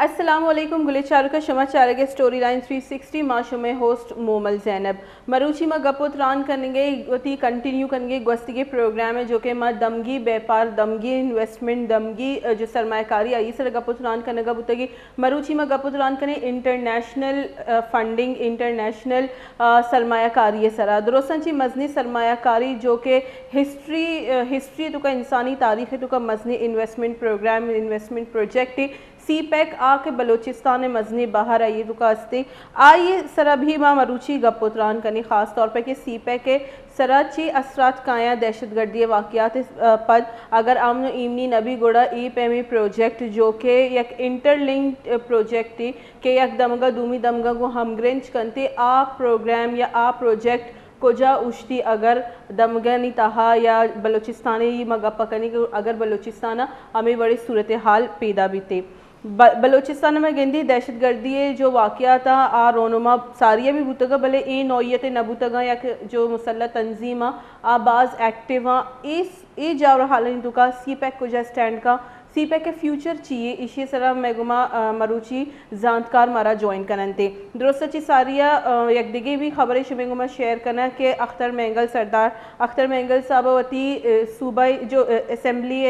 अस्सलाम वालेकुम गुलेचार का शमा चारगे स्टोरी लाइन 360 माशो में होस्ट मोमल जैनब मरूची में गपुत रान करेंगे वती कंटिन्यू करेंगे गस्ती के प्रोग्राम है जो कि माँ दमगी व्यापार दमगी इन्वेस्टमेंट दमगी जो सरमाकारी आई सर गपुत रान करने का बुतगी मरूची में गपुत रान करें इंटरनेशनल फंडिंग इंटरनेशनल सरमाकारी है सरा दुरुस्तंची मजनी सरमाकारी जो कि हिस्ट्री तो का इंसानी तारीख है तो का मजनी इन्वेस्टमेंट प्रोग्राम इन्वेस्टमेंट प्रोजेक्ट सी पैक आके बलोचिस्तान मजनी बाहर आई तो कास्ते आइए सरा भी माँ मरूची गपुतरान करनी ख़ास तौर पर कि सी पैक के सराची असरात काया दहशत गर्दी वाक़यात पद अगर आमनो इमनी नबी गुड़ा ई पेमी प्रोजेक्ट जो कि एक इंटरलिंक्ड प्रोजेक्ट थी कि एक दमगा दूमी दमगा को हमग्रेंच करते आ प्रोग्राम या आ प्रोजेक्ट कोजा उश्ती अगर दमगनी तहा या बलोचिस्तानी मगा पकनी अगर बलोचिस्ताना हमें बड़ी सूरत हाल पैदा भी थे बलोचिस्तान में गेंदी दहशत गर्दी जो वाक़यात आ रोनुमा सारिया भी बुतगा भले ए नौयत नबूतगा या जो मुसल्ह तंजीम आबाज एक्टिव इस जावर हाल दुका सी पैक कुजा स्टैंड का सी पैक के फ्यूचर चाहिए इसी तरह मेगुमा मरूची जानकार मारा ज्वाइन करनते दुरुस्त ची सारिया एक दिगे भी खबरें शुमेगुमा शेयर करना कि अख्तर मेंगल सरदार अख्तर मेंगल साहबवती सूबाई जो असम्बली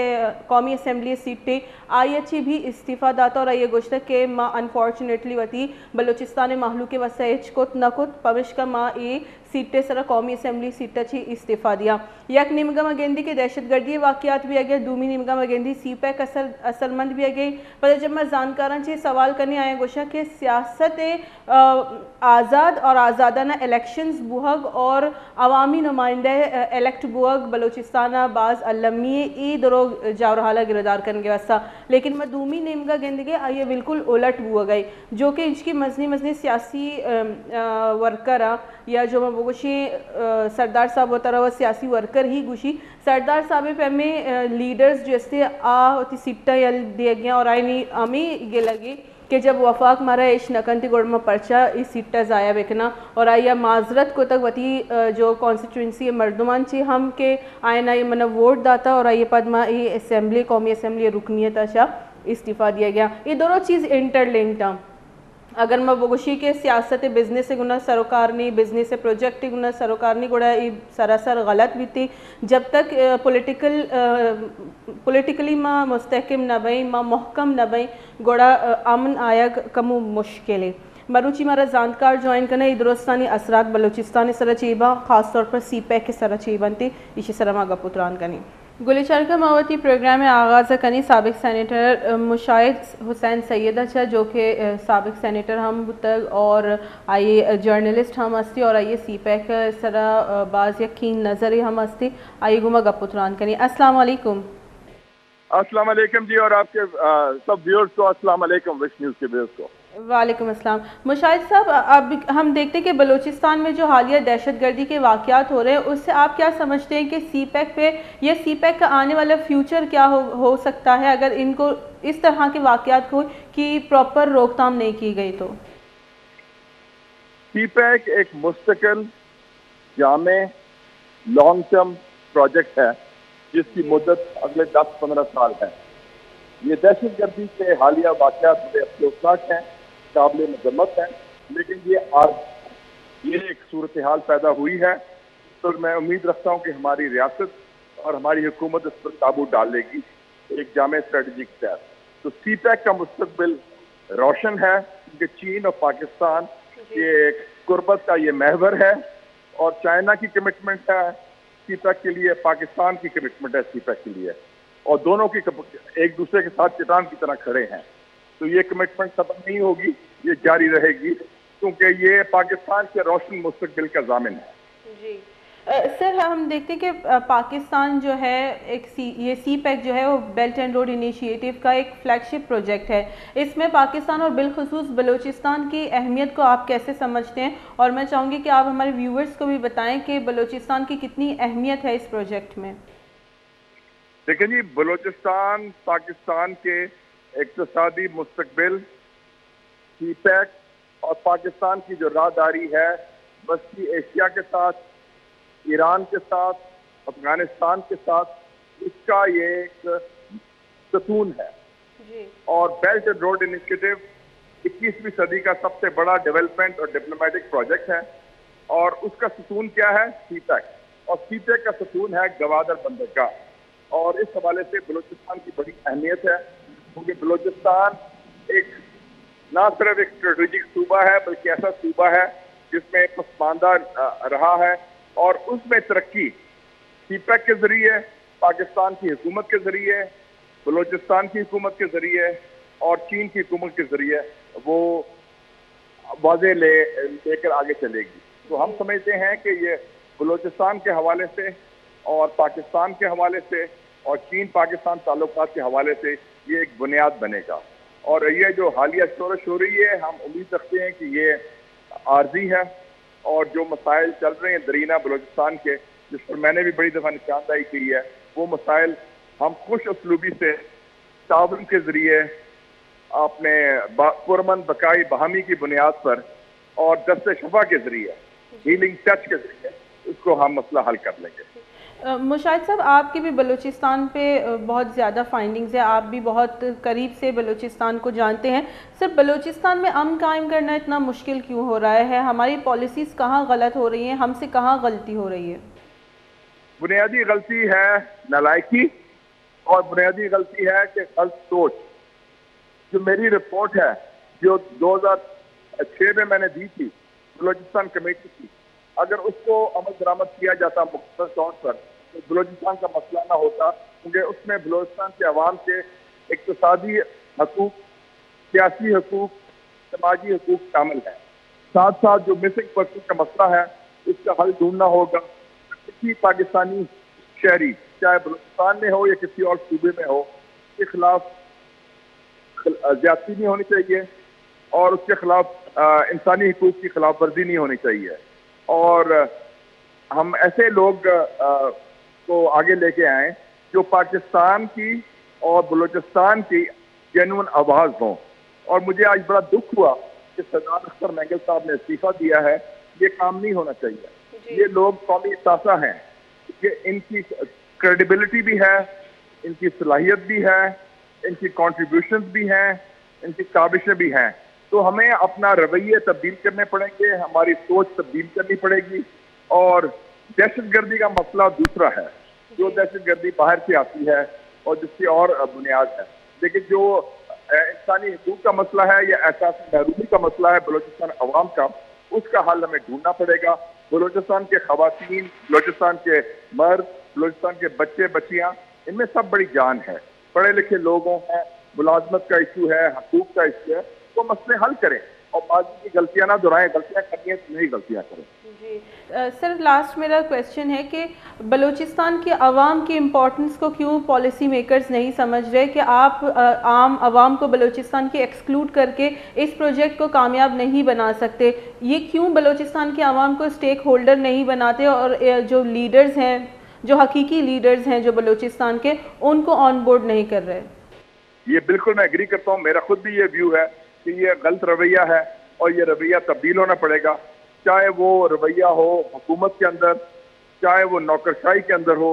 कौमी असम्बली सीटें आई अच्छी भी इस्तीफ़ा दाता और ये गोश्त के माँ अनफॉर्चुनेटली वती बलोचिस्तान महलू के वसैच कुत नकुत पविश का माँ ये सीटें सरा कौमी असम्बली सीटें छी इस्तीफ़ा दिया यक निमगा मगेंदी के दहशत गर्दी वाक़यात भी आ गया दूमी निमगा मगेंदी सी पैक असलमंद भी आ गई पर जब मैं जानकारान से सवाल करने आया गोशा के सियासत आज़ाद और आज़ादाना इलेक्शंस बुहग और अवामी नुमाइंदे इलेक्ट बुहग बलोचिस्तान बाज़ अलमी ई दरोग जावरहाला गिरदार करने के वास्ता लेकिन मैं दूमी निमगा गेंदी के आइए बिल्कुल उलट बुआ गई जो कि इसकी मजनी मजनी सियासी वर्कर या जो मैं गुशी सरदार साहब होता रहा सियासी वर्कर ही गुशी सरदार साहब पे में लीडर्स जैसे आ सीटा या दिया गया और आई नहीं अमी ये लगी कि जब वफाक मारा इश नकंती गोड़ में पर्चा इस सीटा ज़ाया बेकना और आइया माजरत को तक वती जो कॉन्स्टिट्यूंसी मर्दमान ची हम के आए ना ये मन वोट दाता और आइए पद में ये असम्बली कौमी असम्बली रुकनीत अच्छा इस्तीफ़ा दिया गया ये दोनों चीज़ इंटरलिंक्ड हैं अगर मैं बगुशी के सियासत बिजनेस से गुना सरोकारनी बिजनेस प्रोजेक्ट गुना सरोकारनी गुड़ा सरासर गलत भी थी जब तक पॉलिटिकली माँ मुस्तहकम न बई माँ महकम न बई गुड़ा अमन आया कमु मुश्किल मरूची मारा जानकार ज्वाइन करना दुरुस्तानी असरात बलोचिस्तान सरचीबा ख़ास तौर पर सी पैक के सरचीबन थे इसी सरमा गपुतरान कनी गुलिचार का मावती प्रोग्राम में आगाज़ कनी साबिक सैनेटर मुशाहिद हुसैन सैयद अच्छा जो कि साबिक सैनेटर हम तक और आइए जर्नलिस्ट हम हस्ती और आइए सी पैक सरा बाज़ यकीन नज़र हम हस्ती आइए गुमा गपुतरान कनी अस्सलाम वालेकुम। अस्सलाम वालेकुम जी और आपके सब व्यूअर्स को अस्सलाम वालेकुम विश न्यूज़ के व्यूअर्स को वालेकुम अस्सलाम। मुशाहिद साहब अब हम देखते हैं कि बलूचिस्तान में जो हालिया दहशतगर्दी के वाक़यात हो रहे हैं उससे आप क्या समझते हैं कि सी पैक पे या सी पैक का आने वाला फ्यूचर क्या हो सकता है अगर इनको इस तरह के वाक़यात को की प्रॉपर रोकथाम नहीं की गई तो? सी पैक एक मुस्तकिल जामे लॉन्ग टर्म प्रोजेक्ट है जिसकी मुद्दत अगले 10-15 साल है। ये दहशत गर्दी के हालिया वाक़यात बड़े अफसोसनाक हैं, काबिल मजम्मत है, लेकिन ये एक सूरत हाल पैदा हुई है तो मैं उम्मीद रखता हूँ कि हमारी रियासत और हमारी हुकूमत इस पर काबू डाल लेगी एक जामे स्ट्रेटजी के तहत। तो सी पैक का मुस्तकबिल रोशन है क्योंकि चीन और पाकिस्तान ये एक कुर्बत का ये महवर है और चाइना की कमिटमेंट है सी पैक के लिए, पाकिस्तान की कमिटमेंट है सी पैक के लिए और दोनों की एक दूसरे के साथ चट्टान की तरह खड़े हैं। तो ये कमिटमेंट खत्म नहीं होगी, ये जारी रहेगी क्योंकि ये पाकिस्तान के रोशन मुस्तकबिल का ज़ामिन है। जी सर हम देखते हैं कि पाकिस्तान जो है ये सी पैक जो है वो बेल्ट एंड रोड इनिशिएटिव का एक फ्लैगशिप प्रोजेक्ट है। इसमें पाकिस्तान और बिलखुसूस बलूचिस्तान की अहमियत को आप कैसे समझते हैं और मैं चाहूँगी कि आप हमारे व्यूवर्स को भी बताएं कि बलूचिस्तान की कितनी अहमियत है इस प्रोजेक्ट में। देखिए जी, बलूचिस्तान पाकिस्तान के इक्तिसादी मुस्तकबिल, सी पैक और पाकिस्तान की जो राहदारी है वस्ती एशिया के साथ, ईरान के साथ, अफगानिस्तान के साथ, इसका ये एक सतून है। और बेल्ट एंड रोड इनिशिएटिव 21वीं सदी का सबसे बड़ा डेवलपमेंट और डिप्लोमेटिक प्रोजेक्ट है। और उसका सतून क्या है? सीपैक। और सीपैक का सतून है गवादर बंदरगाह। और इस हवाले से बलूचिस्तान की बड़ी अहमियत है, क्योंकि बलूचिस्तान एक ना सिर्फ एक स्ट्रेटेजिक सूबा है, बल्कि ऐसा सूबा है जिसमें पसमानदा रहा है। और उसमें तरक्की सीपैक के जरिए, पाकिस्तान की हुकूमत के जरिए, बलूचिस्तान की हुकूमत के जरिए और चीन की हुकूमत के जरिए वो वाज़े लेकर आगे चलेगी। तो हम समझते हैं कि ये बलूचिस्तान के हवाले से और पाकिस्तान के हवाले से और चीन पाकिस्तान ताल्लुकात के हवाले से ये एक बुनियाद बनेगा। और ये जो हालिया शोरश हो रही है, हम उम्मीद रखते हैं कि ये आर्जी है। और जो मसाइल चल रहे हैं दरीना बलूचिस्तान के, जिस पर मैंने भी बड़ी दफ़ा निशानदाही की है, वो मसाइल हम खुश उसलूबी से ताउन के जरिए अपने पुरमन बकाई बहामी की बुनियाद पर और दस्ते शफा के जरिए, हीलिंग टच के जरिए उसको हम मसला हल कर लेंगे। मुशाहिद साहब, आपकी भी बलूचिस्तान पे बहुत ज़्यादा फाइंडिंग्स है, आप भी बहुत करीब से बलूचिस्तान को जानते हैं। सिर्फ बलूचिस्तान में अमन कायम करना इतना मुश्किल क्यों हो रहा है? हमारी पॉलिसीज़ कहाँ गलत हो रही हैं? हमसे कहाँ गलती हो रही है? बुनियादी गलती है नालायकी और बुनियादी गलती है कि गलत सोच। जो मेरी रिपोर्ट है जो 2006 में मैंने दी थी बलूचिस्तान कमेटी की, अगर उसको अमल दरामद किया जाता मुख्तसर तौर पर, तो बलूचिस्तान का मसला ना होता, क्योंकि उसमें बलूचिस्तान के अवाम के इक्तिसादी हकूक, सियासी हकूक, समाजी हकूक शामिल है। साथ साथ जो मिसिंग पर्सन का मसला है उसका हल ढूंढना होगा। किसी पाकिस्तानी शहरी, चाहे बलूचिस्तान में हो या किसी और सूबे में हो, के खिलाफ ज्यादती नहीं होनी चाहिए और उसके खिलाफ इंसानी हकूक की खिलाफ वर्जी नहीं होनी चाहिए। और हम ऐसे लोग को आगे लेके आए जो पाकिस्तान की और बलूचिस्तान की जेन्युइन आवाज हों। और मुझे आज बड़ा दुख हुआ कि सरदार अख्तर मैंगल साहब ने इस्तीफा दिया है। ये काम नहीं होना चाहिए। ये लोग कौमी तासा हैं, कि इनकी क्रेडिबिलिटी भी है, इनकी सलाहियत भी है, इनकी कॉन्ट्रीब्यूशन भी हैं, इनकी काबिशें भी हैं। तो हमें अपना रवैये तब्दील करने पड़ेंगे, हमारी सोच तब्दील करनी पड़ेगी। और दहशतगर्दी का मसला दूसरा है, जो दहशतगर्दी बाहर से आती है और जिसकी और बुनियाद है। लेकिन जो इंसानी हकूक का मसला है या एहसास महरूमी का मसला है बलूचिस्तान अवाम का, उसका हल हमें ढूंढना पड़ेगा। बलूचिस्तान के खवातीन, बलूचिस्तान के मर्द, बलूचिस्तान के बच्चे बच्चियाँ, इनमें सब बड़ी जान है। पढ़े लिखे लोगों हैं, मुलाजमत का इशू है, हकूक का इशू है, तो मसले हल करें और बाकी की गलतियां ना दोहराएं। गलतियां करनी है तो नहीं गलतियां करें। जी सर, लास्ट मेरा क्वेश्चन है कि बलूचिस्तान की आवाम की इम्पोर्टेंस को क्यों पॉलिसी मेकर्स नहीं समझ रहे कि आप आम आवाम को बलूचिस्तान की एक्सक्लूड करके इस प्रोजेक्ट को कामयाब नहीं बना सकते? ये क्यों बलूचिस्तान की आवाम को स्टेक होल्डर नहीं बनाते और जो लीडर्स हैं, जो हकीकी लीडर्स हैं जो बलूचिस्तान के, उनको ऑन बोर्ड नहीं कर रहे? ये बिल्कुल मैं एग्री करता हूँ। मेरा खुद भी ये व्यू है कि ये गलत रवैया है और ये रवैया तब्दील होना पड़ेगा। चाहे वो रवैया हो हुकूमत के अंदर, चाहे वो नौकरशाही के अंदर हो,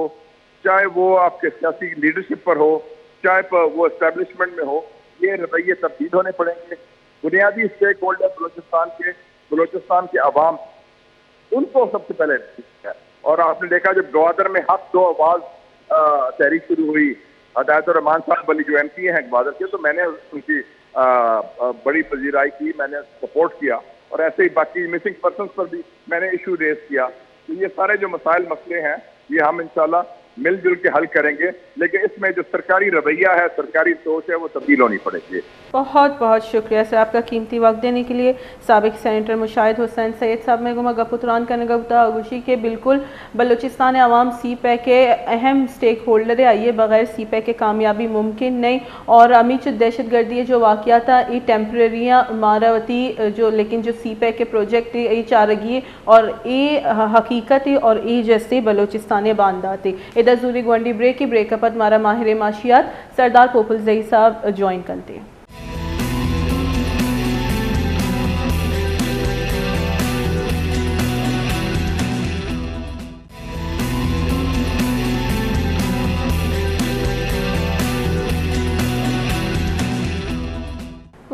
चाहे वो आपके सियासी लीडरशिप पर हो, चाहे वो एस्टेब्लिशमेंट में हो, ये रवैये तब्दील होने पड़ेंगे। बुनियादी स्टेक होल्डर बलूचिस्तान के अवाम, उनको सबसे पहले है। और आपने देखा जब गवादर में हक दो आवाज तहरीक शुरू हुई, हदायत रहमान साहब अली जो MP हैं गवादर के, तो मैंने उनकी बड़ी पजीराई की, मैंने सपोर्ट किया। और ऐसे ही बाकी मिसिंग पर्सन्स पर भी मैंने इशू रेज किया। तो ये सारे जो मसले हैं ये हम इंशाल्लाह मिलजुल के हल करेंगे। लेकिन इसमें जो सरकारी रवैया है, सरकारी सोच है, वो तब्दील होनी पड़ेगी। बहुत बहुत शुक्रिया सर आपका कीमती वक्त देने के लिए। साबिक सेनेटर मुशाहिद हुसैन सैयद साहब में गुमा गपुतरान का नगबता आगुशी के बिल्कुल बलूचिस्तान अवाम CPEC के अहम स्टेक होल्डर है। आइए बगैर CPEC के कामयाबी मुमकिन नहीं। और अमीच दहशतगर्दी जो वाक़या था ये टेम्परेरियाँ मारावती जो, लेकिन जो CPEC के प्रोजेक्ट ये चारगी और ये हकीकत और ये जैसे बलूचिस्तान बांदाते इधर जूरी गुंडी ब्रेक की ब्रेकअप मारा माहिर माशियात सरदार पोपल जही साहब ज्वाइन करते।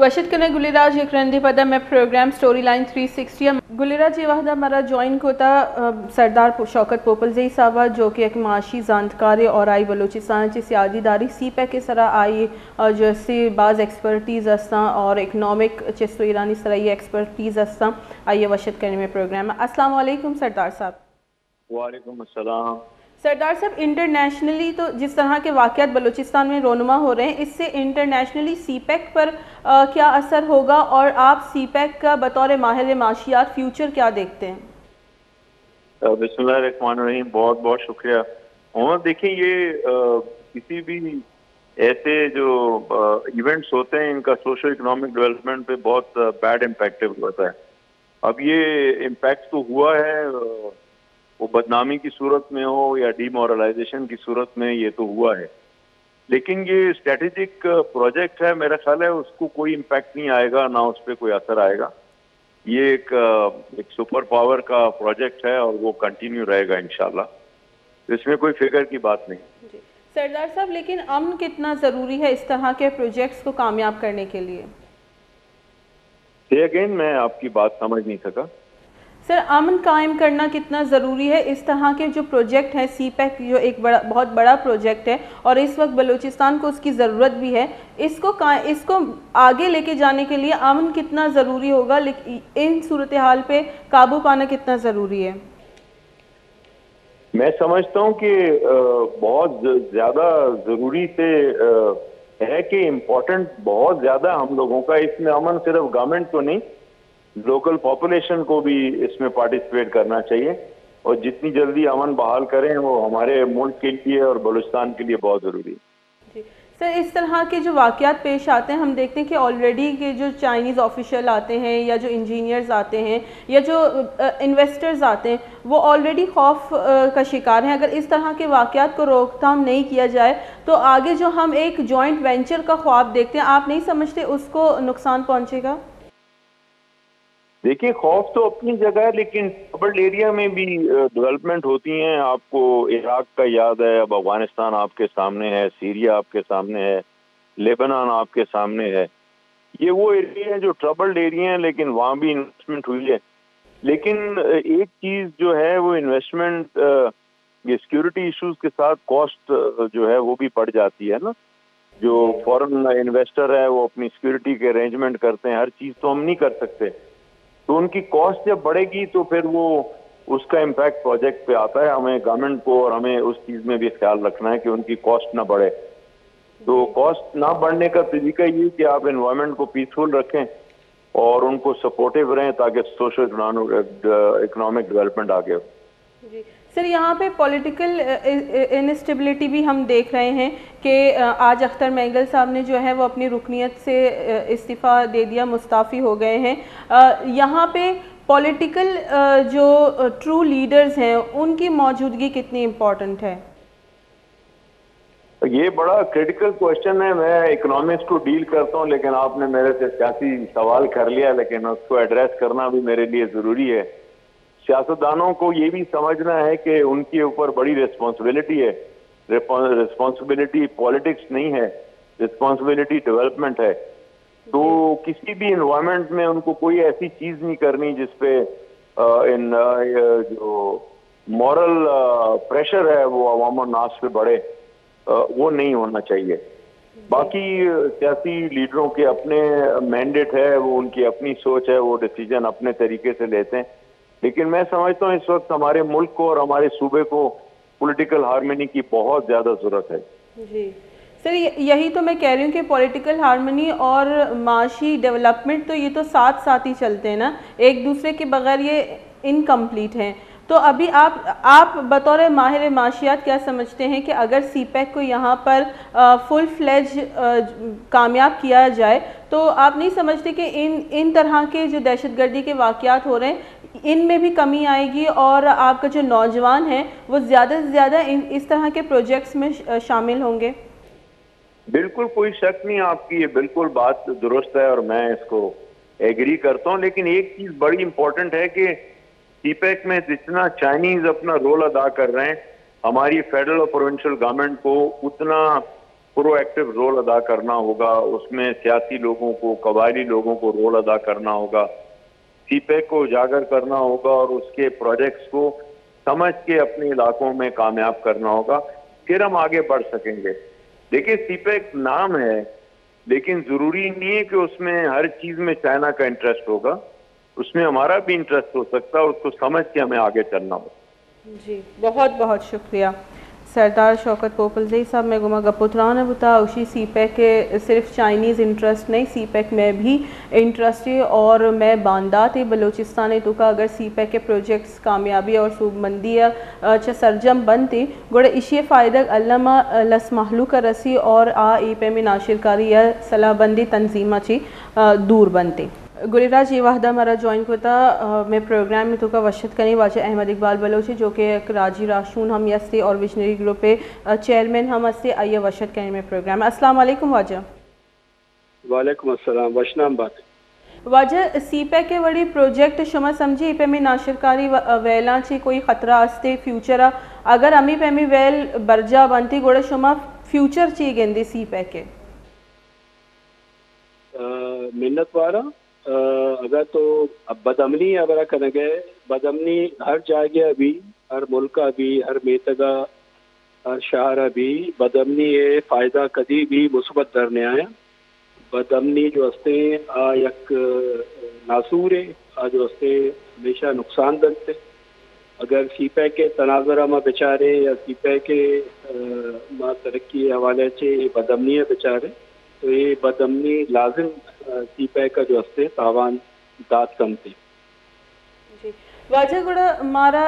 वशद कने गुलिराज एक रंदे पदा में प्रोग्राम स्टोरी लाइन 360 गुलिराज ये वहदा हमारा जॉइन होता सरदार शौकत पोपलजई साहबा जो कि एक माशी जानकार और आई बलोचिस्तान ची सियादीदारी सी पैक के सरा आई जैसे बाज़ एक्सपर्टीज़ अस्ता और इकनॉमिक चिस्तो ईरानी सरा ये एक्सपर्टीज़ अस्ता आइए वशद करने में प्रोग्राम। अस्सलाम वालेकुम सरदार साहब। वालेकुम अस्सलाम। सरदार साहब, इंटरनेशनली तो जिस तरह के वाक़यात बलूचिस्तान में रोनुमा हो रहे हैं, इससे इंटरनेशनली सीपैक पर क्या असर होगा और आप सीपैक का बतौर माहिर माशियात फ्यूचर क्या देखते हैं? बिस्मिल्लाहिर्रहमानिर्रहीम, बहुत बहुत शुक्रिया। और देखिए, ये किसी भी ऐसे जो इवेंट्स होते हैं इनका सोशो इकोनॉमिक डेवलपमेंट पे बहुत बैड इम्पैक्ट होता है। अब ये इम्पैक्ट तो हुआ है, वो बदनामी की सूरत में हो या डीमोरलाइजेशन की सूरत में, ये तो हुआ है। लेकिन ये स्ट्रेटेजिक प्रोजेक्ट है, मेरा ख्याल है उसको कोई इम्पैक्ट नहीं आएगा, ना उस पर कोई असर आएगा। ये एक सुपर पावर का प्रोजेक्ट है और वो कंटिन्यू रहेगा इंशाल्लाह, इसमें कोई फिक्र की बात नहीं। सरदार साहब, लेकिन अमन कितना ज़रूरी है इस तरह के प्रोजेक्ट्स को कामयाब करने के लिए? अगेन मैं आपकी बात समझ नहीं सका। सर, अमन कायम करना कितना ज़रूरी है इस तरह के जो प्रोजेक्ट हैं, सीपैक जो एक बहुत बड़ा प्रोजेक्ट है और इस वक्त बलूचिस्तान को उसकी ज़रूरत भी है, इसको आगे लेके जाने के लिए अमन कितना ज़रूरी होगा, लेकिन इन सूरत हाल पे काबू पाना कितना ज़रूरी है? मैं समझता हूँ कि बहुत ज़्यादा ज़रूरी से है कि इम्पोर्टेंट बहुत ज़्यादा हम लोगों का इसमें अमन, सिर्फ गवर्नमेंट को नहीं, लोकल पॉपुलेशन को भी इसमें पार्टिसिपेट करना चाहिए और जितनी जल्दी अमन बहाल करें वो हमारे मुल्क के लिए और बलूचिस्तान के लिए बहुत ज़रूरी है। सर, इस तरह के जो वाक़यात पेश आते हैं, हम देखते हैं कि ऑलरेडी के जो चाइनीज़ ऑफिशियल आते हैं या जो इंजीनियर्स आते हैं या जो इन्वेस्टर्स आते हैं, वो ऑलरेडी खौफ का शिकार हैं। अगर इस तरह के वाक़यात को रोकथाम नहीं किया जाए तो आगे जो हम एक जॉइंट वेंचर का ख्वाब देखते हैं, आप नहीं समझते उसको नुकसान पहुँचेगा? देखिए, खौफ तो अपनी जगह है, लेकिन ट्रबल्ड एरिया में भी डेवलपमेंट होती हैं। आपको इराक का याद है, अब अफगानिस्तान आपके सामने है, सीरिया आपके सामने है, लेबनान आपके सामने है। ये वो एरिया है जो ट्रबल्ड एरिया है, लेकिन वहाँ भी इन्वेस्टमेंट हुई है। लेकिन एक चीज़ जो है वो इन्वेस्टमेंट, ये सिक्योरिटी इश्यूज के साथ कॉस्ट जो है वो भी बढ़ जाती है ना। जो फॉरेन इन्वेस्टर है वो अपनी सिक्योरिटी के अरेंजमेंट करते हैं, हर चीज़ तो हम नहीं कर सकते, तो उनकी कॉस्ट जब बढ़ेगी तो फिर वो उसका इम्पैक्ट प्रोजेक्ट पे आता है। हमें गवर्नमेंट को और हमें उस चीज़ में भी ख्याल रखना है कि उनकी कॉस्ट ना बढ़े। तो कॉस्ट ना बढ़ने का तरीका ये कि आप एनवायरनमेंट को पीसफुल रखें और उनको सपोर्टिव रहें ताकि सोशल इकोनॉमिक डेवलपमेंट आगे हो। सर, यहाँ पे पॉलिटिकल इनस्टेबिलिटी भी हम देख रहे हैं कि आज अख्तर मैंगल साहब ने जो है वो अपनी रुकनीत से इस्तीफ़ा दे दिया, मुस्ताफ़ी हो गए हैं। यहाँ पे पॉलिटिकल जो ट्रू लीडर्स हैं उनकी मौजूदगी कितनी इम्पोर्टेंट है? ये बड़ा क्रिटिकल क्वेश्चन है। मैं इकोनॉमिक्स को डील करता हूँ, लेकिन आपने मेरे से सियासी सवाल कर लिया, लेकिन उसको एड्रेस करना भी मेरे लिए ज़रूरी है। सियासतदानों को ये भी समझना है कि उनके ऊपर बड़ी रिस्पॉन्सिबिलिटी है। रिस्पॉन्सिबिलिटी पॉलिटिक्स नहीं है, रिस्पॉन्सिबिलिटी डेवलपमेंट है। तो किसी भी इन्वायरमेंट में उनको कोई ऐसी चीज़ नहीं करनी जिसपे जो मॉरल प्रेशर है वो अवाम और नास पे बढ़े, वो नहीं होना चाहिए। बाकी सियासी लीडरों के अपने मैंडेट है, वो उनकी अपनी सोच है, वो डिसीजन अपने तरीके से लेते हैं। लेकिन मैं समझता हूँ इस वक्त हमारे मुल्क को और हमारे सूबे को पॉलिटिकल हार्मनी की बहुत ज़्यादा ज़रूरत है। जी सर, यही तो मैं कह रही हूँ कि पॉलिटिकल हार्मनी और माशी डेवलपमेंट तो ये तो साथ साथ ही चलते हैं ना, एक दूसरे के बगैर ये इनकम्प्लीट हैं। तो अभी आप बतौर माहिर माशियात क्या समझते हैं कि अगर सीपैक को यहाँ पर फुल फ्लेज कामयाब किया जाए तो आप नहीं समझते कि इन तरह के जो दहशतगर्दी के वाक़यात हो रहे हैं इनमें भी कमी आएगी और आपका जो नौजवान है वो ज़्यादा से ज़्यादा इस तरह के प्रोजेक्ट्स में शामिल होंगे? बिल्कुल, कोई शक नहीं, आपकी ये बिल्कुल बात दुरुस्त है और मैं इसको एग्री करता हूँ। लेकिन एक चीज़ बड़ी इंपॉर्टेंट है कि सीपैक में जितना चाइनीज अपना रोल अदा कर रहे हैं, हमारी फेडरल और प्रोविंशियल गवर्नमेंट को उतना प्रोएक्टिव रोल अदा करना होगा, उसमें सियासी लोगों को, कबायली लोगों को रोल अदा करना होगा, सीपेक को उजागर करना होगा और उसके प्रोजेक्ट्स को समझ के अपने इलाकों में कामयाब करना होगा, फिर हम आगे बढ़ सकेंगे। देखिए, सीपेक नाम है, लेकिन जरूरी नहीं है कि उसमें हर चीज में चाइना का इंटरेस्ट होगा, उसमें हमारा भी इंटरेस्ट हो सकता है, उसको समझ के हमें आगे चलना होगा। जी, बहुत बहुत शुक्रिया सरदार शौकत पोपलजई साहब। मैं गुमा गपुत्रान है बता उसी सीपैक के सिर्फ चाइनीज़ इंटरेस्ट नहीं, सीपैक में भी इंटरेस्ट है और मैं बांदा थे बलोचिस्तान तो का अगर सीपैक के प्रोजेक्ट्स कामयाबी और सूबमंदी अच्छा सरजम बनते गोड़े इसी फ़ायदा अल्लामा लस महलू का रसी और आ ई पे में नाशिरकारी या सलाहबंदी तंजीमा ची दूर बनते। गुलिराज ये वाहदा हमारा ज्वाइन को था मैं प्रोग्राम में तो का वशत करें वाजा अहमद इकबाल बलोची जो कि एक राजी राशून हम यस्ते और विजनरी ग्रुप पे चेयरमैन हम हस्ते आइए वशत करें में प्रोग्राम। अस्सलाम वालेकुम वाजा। वालेकुम अस्सलाम वशनाम बात वाजा सीपैक के वड़ी प्रोजेक्ट शुमा समझी पे में नाशिरकारी वेला ची कोई खतरा अस्ते फ्यूचर अगर अमी पे में वेल बर्जा बनती गोड़े शुमा फ्यूचर ची गेंदे सीपैक के मिन्नत वारा अगर तो अब बदमनी अगर करेंगे बदमनी हर जगह अभी हर मुल्क अभी हर मेतगा हर शहर अभी बदमनी ये फ़ायदा कभी भी मुस्बत दरने आया बदमनी जो हस्ते यक नासूर है जो हस्ते हमेशा नुकसान दरते अगर सीपैक के तनाजरा में बेचारे या सीपैक के माँ तरक्की हवाले से बदमनी है बेचारे तो ये बदमनी लाजिम सीपैक का जो हस्ते तावान दाद कम थे। जी वाजह गुड़ा मारा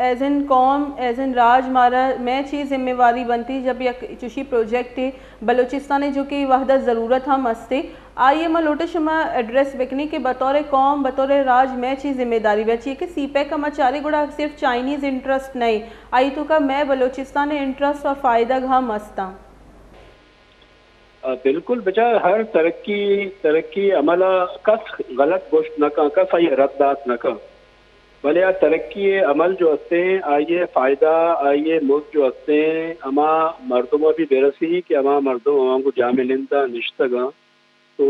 एज एन कौम एज एन राज मारा मैं चीज़ जिम्मेवारी बनती जब यक चुशी प्रोजेक्ट है बलूचिस्तान जो कि वहदा ज़रूरत हम हस्ते आइए मैं लोटे शुमा एड्रेस बिकनी के बतौर कौम बतौर राज मैं चीज़ जिम्मेदारी बची कि सीपैक का मचारे गुड़ा सिर्फ चाइनीज़ इंटरेस्ट नहीं आई तो का मैं बलूचिस्तान इंटरेस्ट और फ़ायदा हम हस्ता बिल्कुल बचा हर तरक्की अमला कस गलत गोश्त न का कस आइए रद्दात न का भले यार तरक्की अमल जो हस्ते हैं आइए फ़ायदा आइए मुल्क जो हस्ते हैं अमा मर्दों भी बेरसी कि अमा मर्दों अमा को जामिलिंदा निश्तगा तो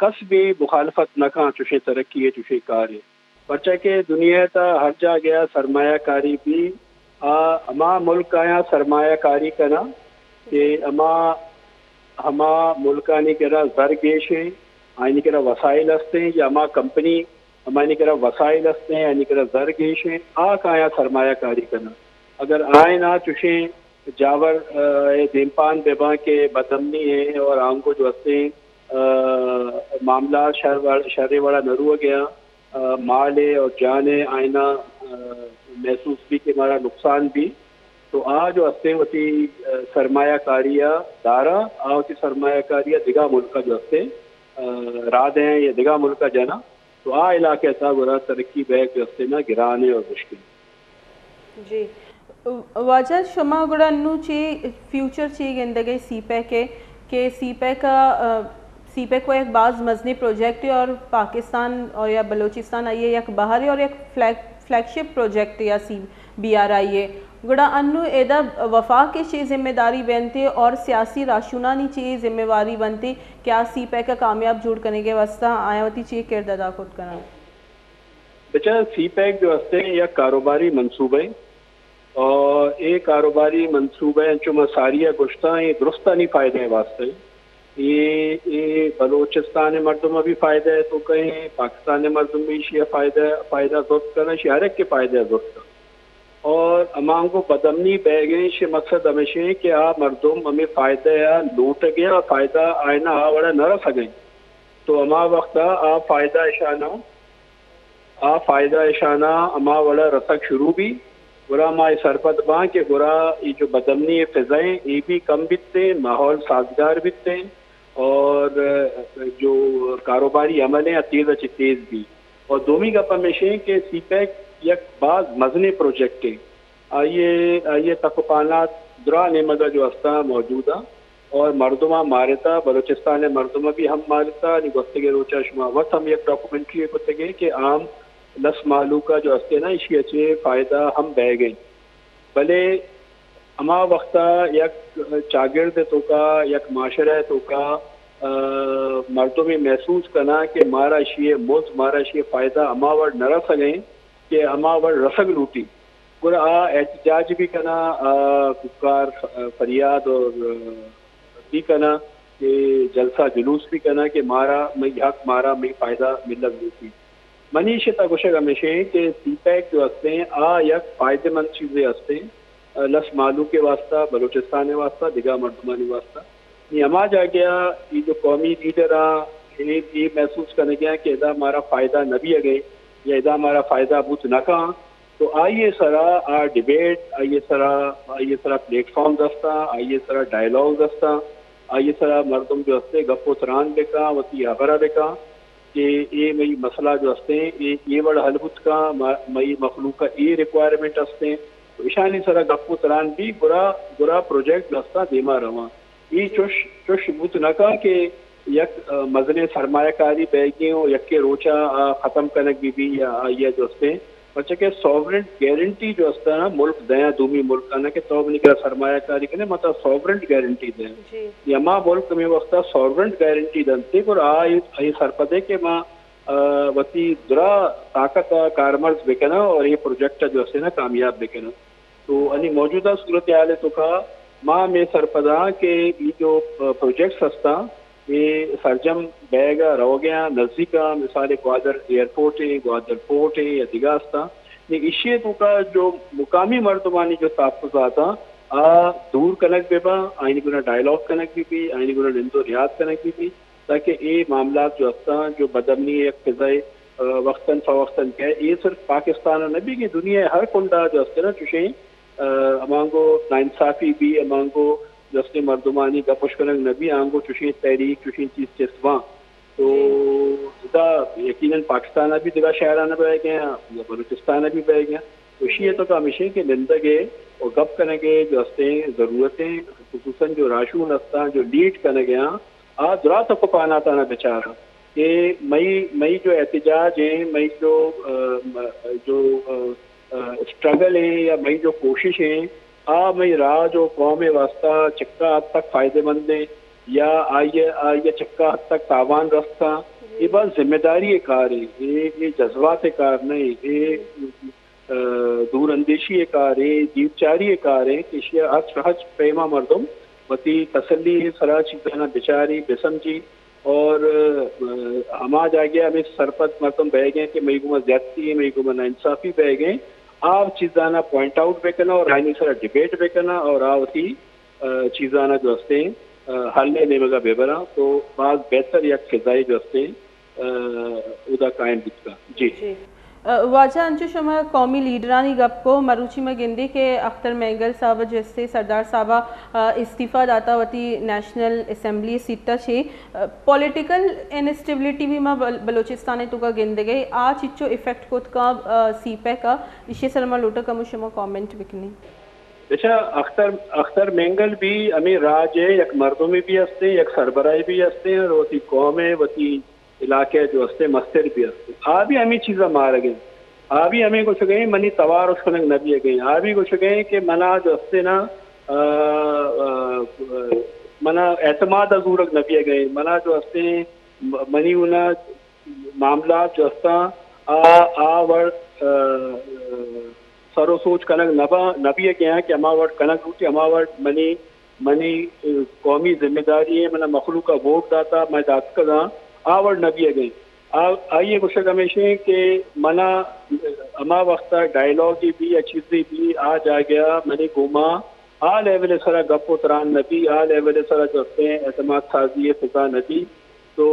कस भी मुखालफत न का चुशे तरक्की है चुशे कार है बच्चा के दुनिया था हर जा गया सरमायाकारी भी अमा मुल्क आया सरमायाकारी करना कि अमा हमा मुल्कानी करा जरगेश है आइनी करा वसाइल हस्ते हैं या हमा कंपनी हमारी करा वसाइल हस्ते हैं यानी करा जरगेश है आया सरमायाकारी करना अगर आए ना चुशे जावर देमपान बेबा के बदमनी है और आंको जो हस्ते मामला शर्रे वाला नरुआ गया माल है और जान है आईना महसूस भी के हमारा नुकसान भी तो आज जो हस्ते होती सरमायाकारिया दारा होती सरमायाकारिया दिगा मुल्क का जो हस्ते राद हैं ये दिगा मुल्क का जना तो इलाके था बुरा तरक्की बैग जो हस्ते ना गिराने और मुश्किल जी वाजा शुमा गुड़ा नु ची फ्यूचर ची जिंदगी सीपैक के सीपैक का सीपैक को एक बाज़ मजनी प्रोजेक्ट है और पाकिस्तान और या बलूचिस्तान आइए एक बाहर है और एक फ्लैगशिप प्रोजेक्ट या BRI है गुड़ा अन्नू एदा वफा की चीज़ जिम्मेदारी बनती और सियासी राशुनानी चीज़ जिम्मेवारी बनती क्या सीपैक का कामयाब जुड़ करने के वास्ता आयावती चीज़ किरदार अदा खुद करना बेचा सीपैक जो हस्ते या कारोबारी मनसूबे और एक कारोबारी मनसूबे जो सारिया गुश्ता ये दुरुस्ता नहीं फ़ायदे वास्ते ये बलूचिस्तान मर्दों में भी फ़ायदा है तो कहीं पाकिस्तान मर्दों में भी फ़ायदा दुरुस्त करना शहर के फ़ायदे दुरुस्त और अमांग को बदमनी बैगे से मकसद हमेशा है कि आप मर्दों हमें फ़ायदा या लूट गया और फ़ायदा आयना बड़ा न रख सकें तो अमा वक्त आप फ़ायदा इशाना अमा बड़ा रसक शुरू भी बुरा माए सरपत बा के बुरा ये जो बदमनी फ़िज़ाएँ ये भी कम बिकते माहौल साजगार बिकते और जो कारोबारी अमल है तेज़ भी और दोमी का हमेशा के सीपैक एक बाज मजनी प्रोजेक्ट है आइए तकपानात दुरा नेमदा जो हस्ता मौजूदा और मर्दुमा मारता बलूचिस्तान मर्दुमा भी हम मारता निगोस्ते रोचा शुमा वक्त हम एक डॉक्यूमेंट्री कुत्ते कि आम लस मालू का जो हस्ते ना इसी अच्छे फ़ायदा हम बह गए भले अमा वक्ता यक चागिर्द तो का यक माशरा तो का मर्दों में महसूस करना कि मारा शिए मुल्क मारा शिए फ़ायदा अमावर न रह सकें कि अमावर रसग लूटी पूरा एहतजाज भी करना पुकार फरियाद और भी करना कि जलसा जुलूस भी करना कि मारा मैं हक मारा मैं फ़ायदा मिलत लूटी मनीष तकुशक हमेशा कि सीपैक जो हंसते हैं यक फ़ायदेमंद चीज़ें हंसते हैं लस मालू के वास्ता बलूचिस्तान वास्ता दिगा मर्दमानी वास्ता हमा जा गया ये जो कौमी लीडर ये महसूस करने गया कि इदा हमारा फ़ायदा न भी अगे या इदा हमारा फ़ायदा बुत न कहाँ तो आइए सरा डिबेट आइए सरा प्लेटफॉर्म दस्ता आइए सरा डायलॉग दस्ता आइए सरा मर्दम जो हंसते गप्पो तरान बेका वती अगरा बेका कि ये मई मसला जो हंसते हैं ये बड़ा हलबुत का मई मखलूक का ये रिक्वायरमेंट हंसते हैं तो ईशानी सरा गप्पो तरान भी बुरा प्रोजेक्ट दस्ता देमा रवा ये चुश बुत नका के यक मजने सरमायाकारी बैगी और यक के रोचा ख़त्म करने की भी या ये जो हंसते बच्चे के सॉवरेंट गारंटी जो हंसता है ना मुल्क दया दूमी मुल्क ना के तो निकला सरमायाकारी के मतलब सॉवरेंट गारंटी दें यमा मुल्क में वक्त सॉवरेंट गारंटी दंते और आई सरपदे के माँ वती दुरा ताकत कारमर्ज बेकना और ये प्रोजेक्ट जो हंसते ना कामयाब बेकना तो अनी मौजूदा सूरत हाल तो का माँ में सरपदा के ये जो प्रोजेक्ट्स हंसता ये सरजम बैगा रहो गया नज़दीका मिसाल ग्वादर एयरपोर्ट है ग्वादर पोर्ट है या दिगास्ता ये इशे तो का जो मुकामी मर्दमानी जो ताफ़ुज़ात था दूर कनक बेबा आईनी गुना डायलॉग कनक भी आईनी गुना निंदो रियाद कनक भी ताकि ये मामला जो हस्ता जो बदमनी एक फिजाई वक्तन फ़वक्तन क्या ये सिर्फ पाकिस्तान और नबी की दुनिया हर कुंडा जो हस्ते ना चुशे अमांगो नाइंसाफ़ी भी अमांगो जस्ते मर्दमानी का पुष्करंग नबी आंगो चुशी तहरीक चुशी चीज़ चस्वा तो इदा यकीनन पाकिस्तान भी दिगा शहराना बह गया या बलूचिस्तान भी बह गया तो इसी तो हमेशा के निंदगे और गप करेंगे जो हस्ते ज़रूरतें खुसूसन जो राशून हस्ता जो लीड करने गया दुरा तक पाना था ना बेचारा कि मई जो एहतजाज है मई जो स्ट्रगल है या मई जो कोशिश है मई राह जो कौम वास्ता चिक्का हद तक फ़ायदेमंद है या आइए चिक्का हद तक तावान रस्ता ये बस जिम्मेदारी कार है ये जज्बात कार नहीं ये दूर अंदेशी कार है जीवचारी कार है कि हज प्रेमा मर्दम वती तसल्ली सरा चीज़ाना बेचारी बेसमझी और हमा जा गया हमें सरपत मर्दम बह गए कि मई गुमा ज्यादती है मई गुमा नाइंसाफ़ी बह गए आप चीज़ाना पॉइंट आउट बेकना और आईनी सारा डिबेट बेकना और आवती चीज़ाना जो हस्ते हल ने मगा बेबरा तो बाज़ बेहतर या फिजाई जो हस्ते उदा कायम दिखता जी वाजा अंजू शमा कौमी लीडरानी गप को मरूची में गिंदी के अख्तर मेंगल साहब जैसे सरदार साहबा इस्तीफ़ा दाता वती नेशनल असम्बली सीटा छे पॉलिटिकल इनस्टेबिलिटी भी माँ बलोचिस्तान तो का गिंदे गई आज इच्चो इफेक्ट को का सीपे का इसे सरमा लोटा का मुझे कमेंट बिकनी अच्छा अख्तर मेंगल भी अमीर राज है एक मर्दों में भी हंसते एक सरबराही भी हंसते हैं और वती कौम है वती इलाके जो हंसते मस्तर भी हंसते भी हमें चीज़ा मार गई भी हमें कुछ गए मनी तवार उसको नबी गई भी कुछ गए कि मना जो हंसते ना मना एतमाद अजूरक नबी गए मना जो हंसते मनी उना मामला जो हंसता वर सरो सोच कनक नबी गया कि अमावट कनक रूटी अमावट मनी कौमी जिम्मेदारी है मना मखलूक का वोट दाता मैं दात का आवर नबी गई आइए कुछ हमेशा के मना अमा वक्त डायलॉग भी या चीज़ें भी जा गया मैंने घूमा लेवल सरा गप्पो तरान नबी लेवल सरा जो हंसते हैं एतमाद साजी फिजा नबी तो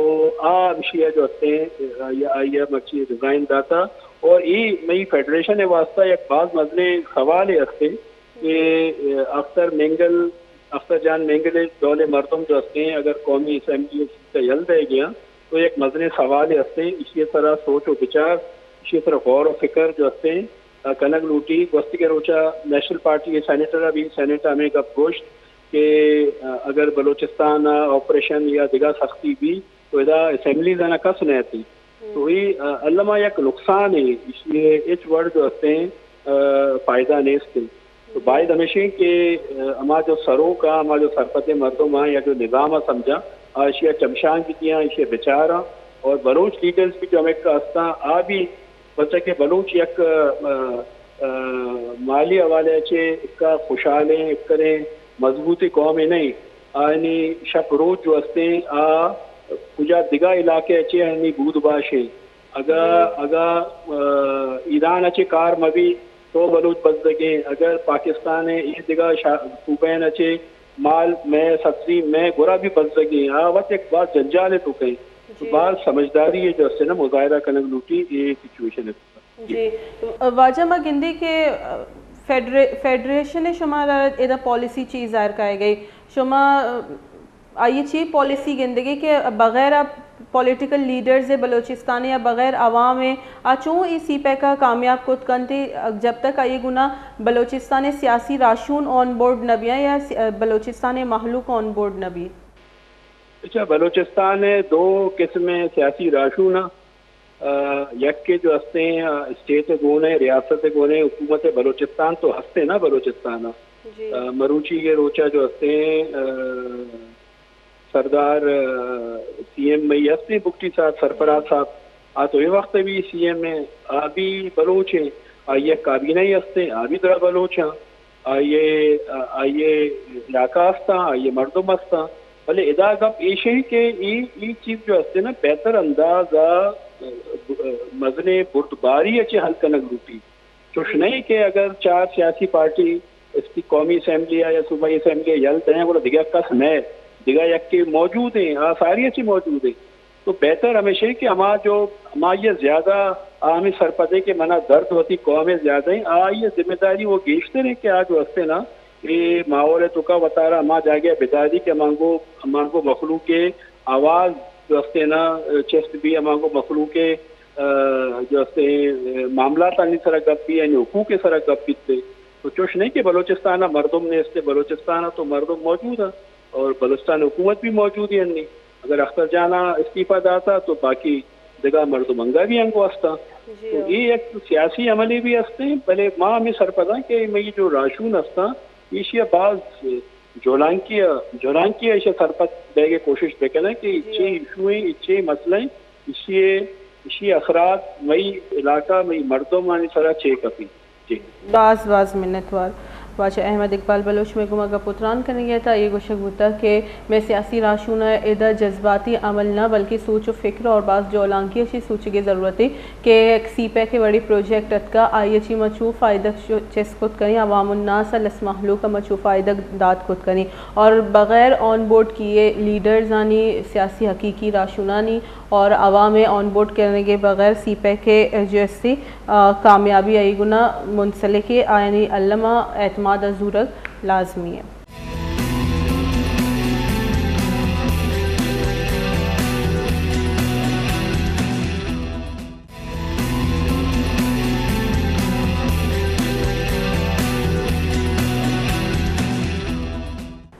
विषय जो हंसते हैं या मच्छी डिज़ाइन दाता और ये मई फेडरेशन है वास्ता एक बाज़ मसले सवाल हंसते कि अख्तर जान मेंगल दौले मर्दम जो हंसते हैं अगर कौमी असम्बली का यल रह गया तो एक मजने सवाल हंसते इसी तरह सोच और विचार इसी तरह गौर और फिक्र जो हंसते हैं कनक लूटी वस्ती के रोचा नेशनल पार्टी के सेनेटर भी सेनेटर में गप गोश्त के अगर बलूचिस्तान ऑपरेशन या दिगा सख्ती भी तो इदा असम्बली जाना कस नहीं थी तो ये अल्लामा एक नुकसान है इसलिए इस वर्ड जो हंसते हैं फ़ायदा नहीं इसके तो बायद हमेशा के अमा जो सरों का अमा जो सरपत मर्दम या जो निज़ाम समझा आशिया चमशान की दिया इसे बेचारा और बलूच लीडर्स भी जो हमें का आ भी बच्चा के बलूच एक माली हवाले चे इक्का खुशहाले करें मजबूती कौम नहीं आनी शक रोज जो हस्ते आ कुजा दिगा इलाके अच्छे यानी बूद बाशे अगर ईरान अच्छे कार मभी तो बलूच बच सके अगर पाकिस्तान है इस दिगा सूबैन अच्छे माल में सब्जी में गोरा भी बच सके हाँ वक्त एक बात जंजाल है तो कहीं तो बात समझदारी है जो हस्ते ना मुजाहिरा कनक लूटी ये सिचुएशन है जी वाजा मा गिंदी के फेडरेशन शुमारा एदा पॉलिसी चीज़ ज़ाहिर कराई गई शुमा आइए ची पॉलिसी गिंदगी के बगैर अब पॉलिटिकल लीडर्स बलोचिस्तान या बगैर आवाम आचूँ इस सीपे का कामयाब खुद कंते जब तक आइए गुना बलोचिस्तान सियासी राशून ऑन बोर्ड नबिया या बलोचिस्तान महलूक ऑन बोर्ड नबी। अच्छा बलोचिस्तान है दो किस्म सियासी राशून यक के जो हंसते हैं स्टेट गोने रियासत गोने हुकूमत बलोचिस्तान तो हंसते ना बलोचिस्तान मरूची के रोचा जो हंसते हैं सरदार सीएम मई हंसते बुकटी साहब सरफराज साहब आ तो ये वक्त भी सीएम में आ भी बलोच हैं आइए काबीना ही हंसते आ भी जरा बलोच हैं आइए इलाका हंसता आइए मर्दम हंसता भले इदा गप एशे के ई चीज जो हंसते ना बेहतर अंदाजा मजने बुर्दबारी अच्छे हल कनक रूटी चुश नहीं कि अगर चार सियासी पार्टी इसकी कौमी असम्बली या सूबाई असम्बली यलते हैं बोला दिगा कस में दिगा यक के मौजूद हैं सारी अच्छी मौजूद है तो बेहतर हमेशा कि हमारा जो हमारा ये ज़्यादा आमी सरपदे के मना दर्द होती कौमें ज़्यादा हैं ये जिम्मेदारी वो गेजते रहे कि आज वस्ते ना ये माहौल तो का बता रहा हमारा जागे बेदारी के मांगो मखलू के आवाज़ जो हस्ते ना चेस्ट भी हमारे मखलू के जो हस्ते मामला तानी सरा गप भी यानी हुकूक के सरा गप भी थे तो चुश नहीं कि बलोचिस्तान मर्दम ने इससे बलोचिस्तान तो मर्दम मौजूद है और बलूचिस्तान हुकूमत भी मौजूद है नहीं अगर अख्तर जाना इस्तीफा दाता तो बाकी जगह मर्दमंगा भी अंगो हंसता तो ये एक सियासी अमली भी हंसते भले माँ में सरपदा कि मैं जो राशून हंसता इशिया बाज जोलांकी ऐसे सरपत देगे कोशिश बेकना कि इच्छे इशुएं इच्छे मसले इसी असरात मई इलाका मई मर्दों मानी सरा चे कपी जी बाज मिन्नतवार वाचा अहमद इकबाल बलोच में गुमा का पुत्रान करने गया था ये गोशक होता कि मैं सियासी राशूना इधर जज्बाती अमल न बल्कि सोच व फिक्र और बाज़ जो औलांकी अच्छी सोच की ज़रूरत है कि सीपे के बड़ी प्रोजेक्ट का आई अच्छी मचू फ़ायदा चेस खुद करें अवामुन्नास लस महलू का मचू फ़ायदा दाद खुद करें और बग़ैर ऑन बोर्ड किए लीडर्स आनी सियासी हकीकी राशूनानी और अवाम ऑन बोर्ड करने के बगैर सीपे के जैसी कामयाबी आई गुना मुंसलिक यानी अल्लमा एतमाद अज़ूरक लाजमी है।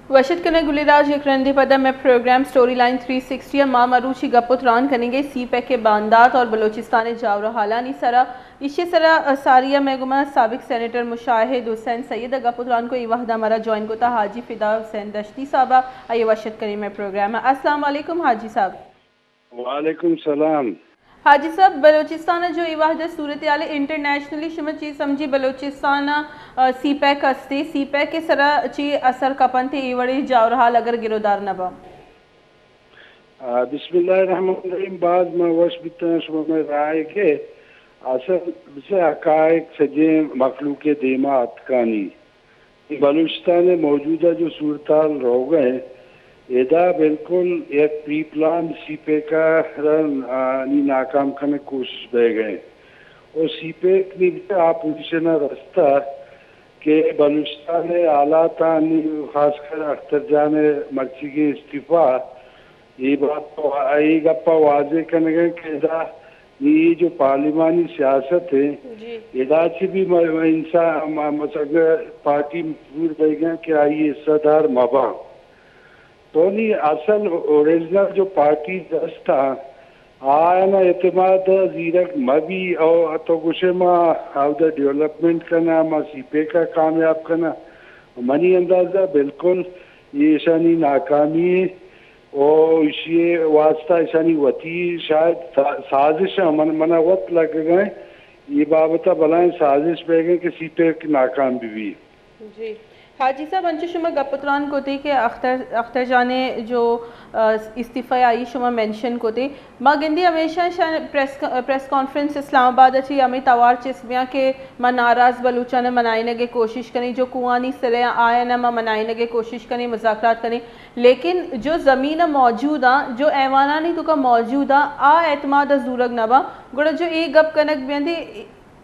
वशद कने गुलिराज एक रंदे पदा में प्रोग्राम स्टोरी लाइन 360 माँ मरूची गपुत रान करेंगे सीपे के बांदात और बलोचिस्तान जावरा हालानी सरा इशे सरा सारिया मेगुमा साबिक सेनेटर मुशाहिद हुसैन सैयद गपुत रान को ये वहदा हमारा ज्वाइन को था हाजी फिदा हुसैन दश्ती साहबा आइए वशद करें में प्रोग्राम है। अस्सलाम वालेकुम हाजी साहब। वालेकुम सलाम हाजी साहब बलोचिस्तान जो इवाहद सूरत हाल इंटरनेशनली शुम चीज समझी बलोचिस्तान सीपैक हस्ती सीपैक के सरा ची असर कपन थे इवड़ी जावरहाल अगर गिरोदार नबा बिस्मिल्लाहिर्रहमानिर्रहीम बाद में वश बितना शुम में राय के असल से हकायक सजे मखलूक देमात कानी बलूचिस्तान मौजूदा जो सूरत हाल रह गए एदा बिल्कुल एक प्री प्लान सीपे का नाकाम करने कोशिश बह गए और सीपे की अपोजिशन रास्ता के बलूचिस्तान आला तानी खासकर अख्तर जान मर्ची के इस्तीफा ये बात तो ये गप्पा वाजे करने गए कि ये जो पार्लिमानी सियासत है एदा से भी इंसान पार्टी पूर बह गए कि आइए सदार मबा तो नहीं असल ओरिजिनल जो पार्टी दस था आयना एतमाद जीरक मबी और तो कुछ हाउ द डेवलपमेंट करना मा सीपे का कामयाब करना मनी अंदाजा बिल्कुल ये ईशानी नाकामी और ये वास्ता ईशानी वती शायद साजिश मन मना वत लग गए ये बाबता भलाएं साजिश पे गए कि सीपे नाकाम भी जी हाजी साहब अंचु शुमा गपुत्रान को थी कि अख्तर जाने जो इस्तीफ़ा आई शुमा मेंशन को थी माँ गिंदी हमेशा प्रेस कॉन्फ्रेंस इस्लामाबाद अच्छी हमें तवार चिस्मिया के माँ नाराज़ बलूचा ने मनाने की कोशिश करी जो कुआनी सिले आया न माँ मनाने की कोशिश करी मजाकरात करी लेकिन जो ज़मीन मौजूद आ जो ऐवाना नहीं तो का मौजूद आ एतमाद जूरग नबा गुड़ा जो एक गप कनक बेंदी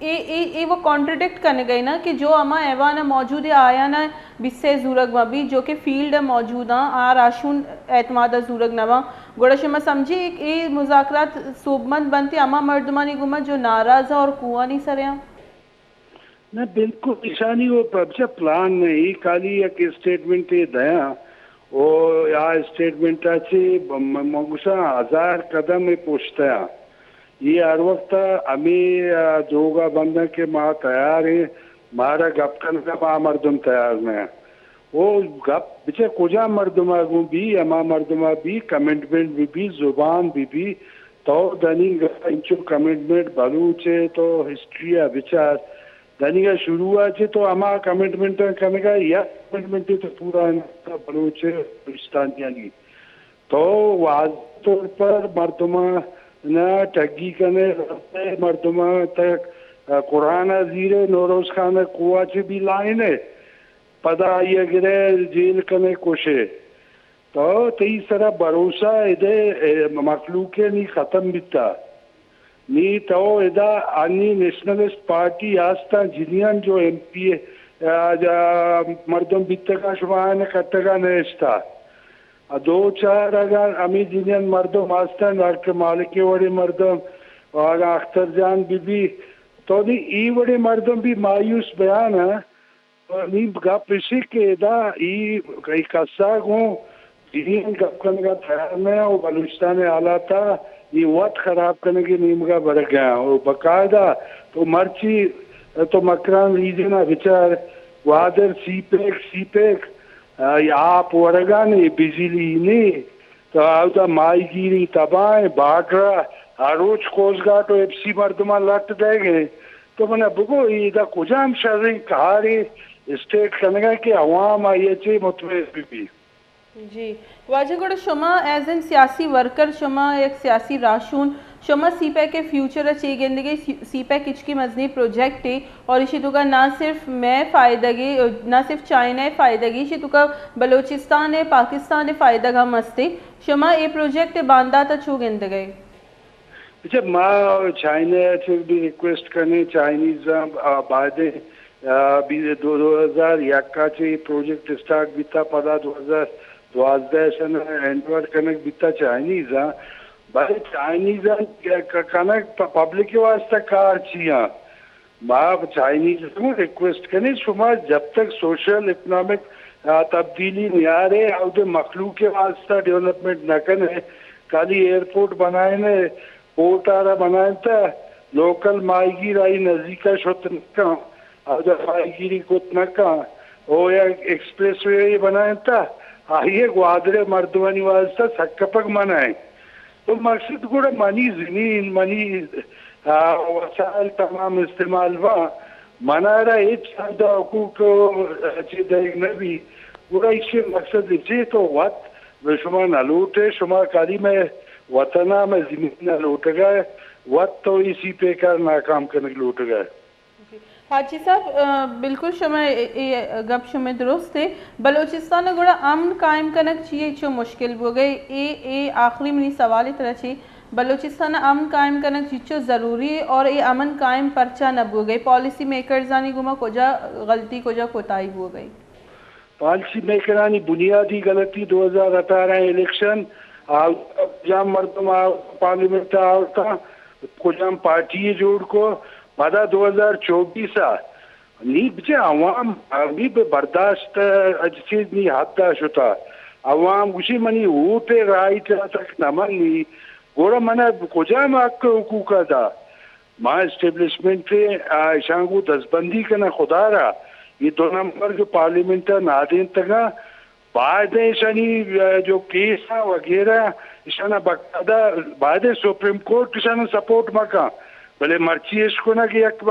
ये वो कॉन्ट्रडिक्ट करने गई ना कि जो अमा एवाना मौजूद है आया ना बिस्से जूरग मबी जो कि फील्ड मौजूद आ राशुन एतमाद जूरग नवा गोड़श में समझी एक ये मुज़ाकरात सोबमंद बनती अमा मर्दमानी गुमत जो नाराज़ और कुआ नहीं सरिया ना बिल्कुल निशानी वो अच्छा प्लान नहीं खाली एक स्टेटमेंट ये दया ओ या स्टेटमेंट अच्छे मगुसा 1000 कदम में पूछता है ये हर वक्त हमें जोगा बंधन के माँ तैयार है मारा गप करने का माँ मर्दम तैयार नहीं वो गप बिचे कुजा मर्दमा गु भी अमा मर्दमा भी कमिटमेंट भी जुबान भी तो दनी इंचो कमिटमेंट बलूचे तो हिस्ट्री है विचार दनी का शुरुआत है तो अमा कमिटमेंट करने का या कमिटमेंट तो पूरा बलूचे पाकिस्तानी तो वाज तौर पर मर्दमा न ठगी कने मर्दमा तक कुरान जीरे नौरोज खान कुआ च भी लाइन है पदा ये गिरे जेल कने कोशे तो तई सरा भरोसा इधे मखलूके नी खत्म बिता नी तो इदा अन्य नेशनलिस्ट पार्टी आस्था जिनियन जो एमपी मर्दम बिता का शुमान कट्टगा नेस्ता 2-4 अगर अमी जिनियन मर्दम आस्था डॉक्टर मालिकी वड़े मर्दम और अख्तर जान बीबी तो नी ई वड़े मर्दम भी मायूस बयान है नी गप इसी के दा ई कई कस्सा को जिनियन गप करने का तैयार में और बलूचिस्तान आला था ये वक्त खराब करने की नीम का बढ़ गया और बकायदा तो मर्ची तो मकरान रीजन विचार वादर सीपेक आप वरगा नहीं बिजली नहीं तो आवता माईगिरी तबाह बागरा हर रोज कोसगा तो एफसी मर्दमा लट देंगे तो मैंने बुको इधर कुजाम शर्री कहारी स्टेट करने कि अवाम आई चे मुतवे भी जी वाजगुड़ शुमा एज एन सियासी वर्कर शुमा एक सियासी राशून शुमा सीपैक के फ्यूचर अच्छी गेंदगी सीपैक इचकी मजनी प्रोजेक्ट है और इसी तुका ना सिर्फ मैं फ़ायदगी ना सिर्फ चाइना है फ़ायदगी इसी तुका बलोचिस्तान है पाकिस्तान है फ़ायदा का मस्ती शुमा ये प्रोजेक्ट बांधा था छू गेंदगी अच्छा माँ चाइना से भी रिक्वेस्ट करने चाइनीज बादे 2001 से प्रोजेक्ट स्टार्ट बीता पदा 2012 एंडवर्ड कनक बीता चाइनीज भाई चाइनीज कनक पब्लिक के वास्ते कार छिया माँ चाइनीज को रिक्वेस्ट करने शुमा जब तक सोशल इकोनॉमिक तब्दीली नहीं आ रहे और मखलूक के वास्ते डेवलपमेंट न करे खाली एयरपोर्ट बनाए ने पोर्ट आरा बनाए था लोकल माईगिर आई नजदीका शुत नका और माईगिरी कुत नका ओ या एक्सप्रेस वे बनाए था आइए ग्वादरे मर्दवानी वास्ता सक्कपक मनाए तो मकसद गुड़ा मनी जमीन मनी वसाइल तमाम इस्तेमाल वा मना रहा एक सादा हुकूक अच्छी देख नबी गुड़ा इससे मकसद इसे तो वक्त शुमा न लूटे शुमा काली में वतना में जमीन न लूट गए वक्त तो इसी पे कर नाकाम करने लूट गए हाजी साहब बिल्कुल शुमा गप शुमे दुरुस्त है बलोचिस्तान गुड़ा अमन कायम कनक चाहिए जो मुश्किल हो गई ये आखिरी मेरी सवाल ही तरह चाहिए बलोचिस्तान अमन कायम कनक जिच्चो ज़रूरी है और ये अमन कायम परचा न हो गई पॉलिसी मेकर्स आनी गुमा कोजा गलती कोजा कोताही हो गई पॉलिसी मेकरानी बुनियादी गलती 2018 इलेक्शन जाम मर्दम पार्लियामेंट आवता कुजाम पार्टी जोड़ को पदा 2024 नी बचे अवाम अभी बर्दाश्त अच्छी नी हदाश होता अवाम उसी मनी ऊटे राइट तक नमन नी गोरा मना कुजा माक हुकूका था माँ एस्टेब्लिशमेंट पे शांगू दसबंदी का ना खुदा रहा ये 2 नंबर जो पार्लियामेंट नादेन तगा बाद शनि जो केस है वगैरह ईशाना बकायदा बाद सुप्रीम कोर्ट ईशाना सपोर्ट मका भले मर्ची इसको ना कि एक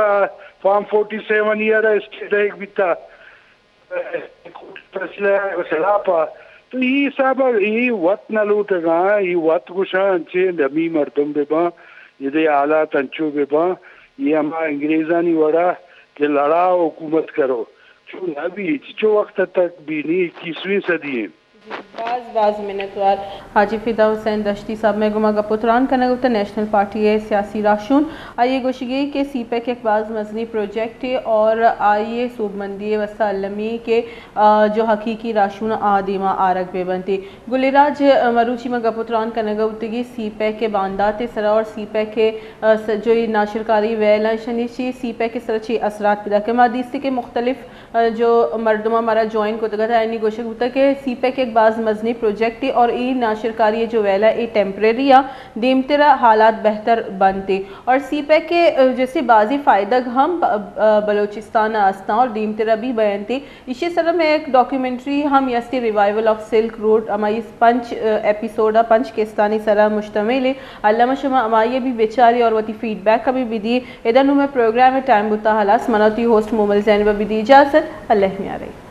फॉर्म 47 ईयर स्टेट एक बिता खिलाफ तो ये सब ये वत न लूटेगा ये वत कुशा अंचे लमी मर्दम बेबा ये हालात अंचो बेबा ये हमारा अंग्रेजानी वड़ा के लड़ाओ हुकूमत करो जो अभी जो वक्त तक भी नहीं 21वीं सदी है बाज़ मिनतवार हाजी फिदा हुसैन दश्ती साहब में गुमा गपुत्रान कनगुता नेशनल पार्टी है सियासी राशून आइए गोशगी के सीपैक एक बाज़ मजनी प्रोजेक्ट है और आइए सूबमंदी वसालमी के जो हकीकी राशून आदिमा आरक बेबंती गुलिराज मरूची में गपुत्रान कनगुतगी सीपैक के बांदाते सरा और सीपैक के जो नाशरकारी वैला शनिची सीपैक के सरची असरात पैदा के मादीसी के मुख्तलिफ जो मरदमा मारा ज्वाइन को तगत है गोशग होता के सीपैक एक बाज़ मजनी प्रोजेक्ट और ई नाशरकारी जो वेला ए टेम्परेरी या दीमतरा हालात बेहतर बनते और सीपैक के जैसे बाजी फ़ायदा हम बलोचिस्तान आस्ता और दीमतरा भी बयानते इसी तरह में एक डॉक्यूमेंट्री हम यस्ती रिवाइवल ऑफ सिल्क रोड हमारी 5 एपिसोड 5 केस्तानी सरा मुश्तमिल है अल्लामा शमा हमारी भी बेचारी और वती फीडबैक का भी दी इधर में प्रोग्राम में टाइम बुता हलास मनती होस्ट मोमल जैनब भी दी इजाज़त अल्लाह में आ रही।